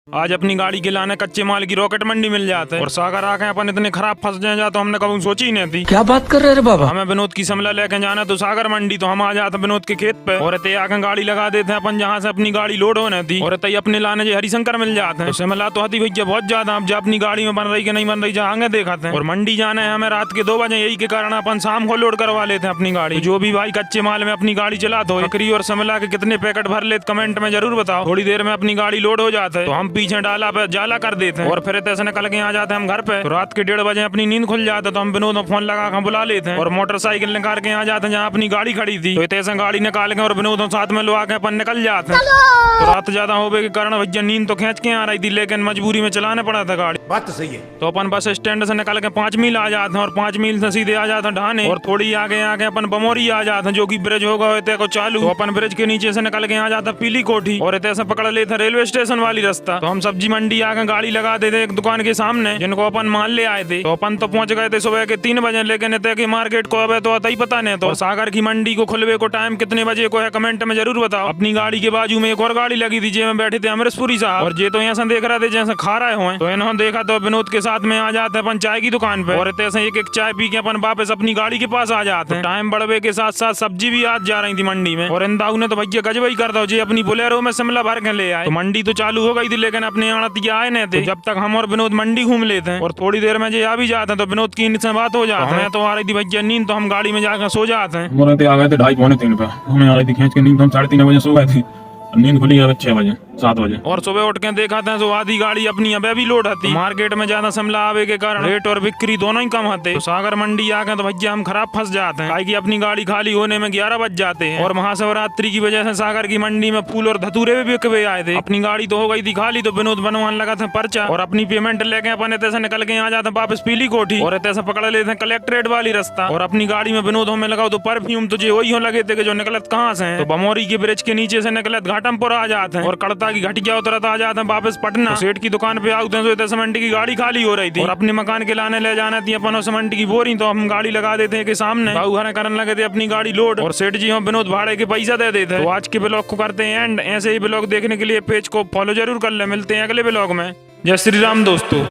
आज अपनी गाड़ी के लाने कच्चे माल की रॉकेट मंडी मिल जाते हैं और सागर आके अपन इतने खराब फंस जाए तो हमने कभी सोची ही नहीं थी। क्या बात कर रहे रे बाबा। हमें विनोद की समला लेके जाना तो सागर मंडी, तो हम आ जाते विनोद के खेत पे और इतने आके गाड़ी लगा देते हैं अपन जहाँ से अपनी गाड़ी लोड होने थी और इतने अपने लाने जो हरिशंकर मिल जाते हैं। समला तो आती भैया बहुत ज्यादा, अब जो अपनी गाड़ी में बन रही कि नहीं बन रही आगे देखते हैं। और मंडी जाना है हमें रात के 2 बजे, यही के कारण अपन शाम को लोड करवा लेते हैं अपनी गाड़ी। जो भी भाई कच्चे माल में अपनी गाड़ी चला तो बकरी और समला के कितने पैकेट भर लेते कमेंट में जरूर बताओ। थोड़ी देर में अपनी गाड़ी लोड हो जाता है तो हम पीछे डाला पे जाला कर देते हैं और फिर ऐसे निकल के आ जाते हैं हम घर पे। तो रात के 1:30 बजे अपनी नींद खुल जाता है तो हम विनोद में फोन लगा कर बुला लेते हैं और मोटरसाइकिल निकाल के आ जाते हैं जहाँ अपनी गाड़ी खड़ी थी। तो ऐसे गाड़ी निकाल के और विनोद साथ में लगा के अपन निकल जाते हैं। तो रात ज्यादा होने के कारण भैया नींद तो खींच के आ रही थी, लेकिन मजबूरी में चलाने पड़ा था गाड़ी। बात तो सही है। तो अपन बस स्टैंड से निकल के 5 मील आ जाते हैं और 5 मील से सीधे आ जाते हैं ढाने और थोड़ी आगे आके अपन बमोरी आ जाते हैं, जो कि ब्रिज होगा होते को चालू। तो अपन ब्रिज के नीचे से निकल के आ जाता पीली कोठी और ऐसे पकड़ लेते रेलवे स्टेशन वाली रास्ता। तो हम सब्जी मंडी आके गाड़ी लगा देते एक दुकान के सामने जिनको अपन माल ले आए थे। तो अपन तो पहुंच गए थे सुबह के 3 बजे, लेकिन इतने की मार्केट को अब तो आता ही पता नहीं। तो सागर की मंडी को खुलवे को टाइम कितने बजे को है कमेंट में जरूर बताओ। अपनी गाड़ी के बाजू में एक और गाड़ी लगी थी जिसमें बैठे थे अमृतपुरी साहब और ये तो यहाँ से देख रहे थे जैसे खा रहे हुए। तो इन्होंने देखा तो विनोद के साथ में आ जाते अपन चाय की दुकान पे और ऐसे एक एक चाय पी के अपन वापस अपनी गाड़ी के पास आ जाते हैं। टाइम बढ़वे के साथ साथ सब्जी भी आज जा रही थी मंडी में और इंदाऊ ने तो भैया गजब ही कर दो जी, अपनी बोलेरो में शिमला भर के ले आए। तो मंडी तो चालू हो गई थी लेकिन अपने आड़तिया आए नहीं थे। जब तक हम और विनोद मंडी घूम लेते हैं और थोड़ी देर में आ भी जाते हैं तो विनोद की से बात हो जाती है। तो आ रही थी भैया नींद, तो हम गाड़ी में जाकर सो जाते हैं। आ गए थे 2:30-3 पे, हमें आ रही थी खींच के नींद। हम 3:30 बजे सो गए थे, नींद खुली है 6 बजे 7 बजे और सुबह उठ के देखा था तो आधी गाड़ी अपनी अब भी लोड आती। मार्केट में ज्यादा शिमला आवे के कारण रेट और बिक्री दोनों ही कम आते। तो सागर मंडी आ गए तो भैया हम खराब फंस जाते हैं कि अपनी गाड़ी खाली होने में 11 बज जाते हैं और महाशिवरात्रि की वजह से सागर की मंडी में फूल और धतूरे भी बिकवे आए थे। अपनी गाड़ी तो हो गई थी खाली, तो विनोद बनवाने लगा था पर्चा और अपनी पेमेंट लेके अपन इतने से निकल के आ जाते वापस पीली कोठी और इतने से पकड़ लेते हैं कलेक्ट्रेट वाली रास्ता। और अपनी गाड़ी में विनोद में लगाओ तो परफ्यूम तुझे वही हो लगे थे जो निकलत कहाँ से। तो बमोरी के ब्रिज के नीचे से निकलत घाटमपुर आ जाते हैं और कड़ता की घटिया उतरत आ जाते हैं वापस पटना। सेठ की दुकान पे आते हैं तो सीमेंट की गाड़ी खाली हो रही थी और अपने मकान के लाने ले जाना थी अपन सीमेंट की बोरी। तो हम गाड़ी लगा देते हैं के सामने, बाबू हने करने लगे थे अपनी गाड़ी लोड और सेठ जी हम विनोद भाड़े के पैसा दे देते। तो आज के ब्लॉग को करते हैं एंड। ऐसे ही ब्लॉग देखने के लिए पेज को फॉलो जरूर कर ले। मिलते हैं अगले ब्लॉग में। जय श्री राम दोस्तों।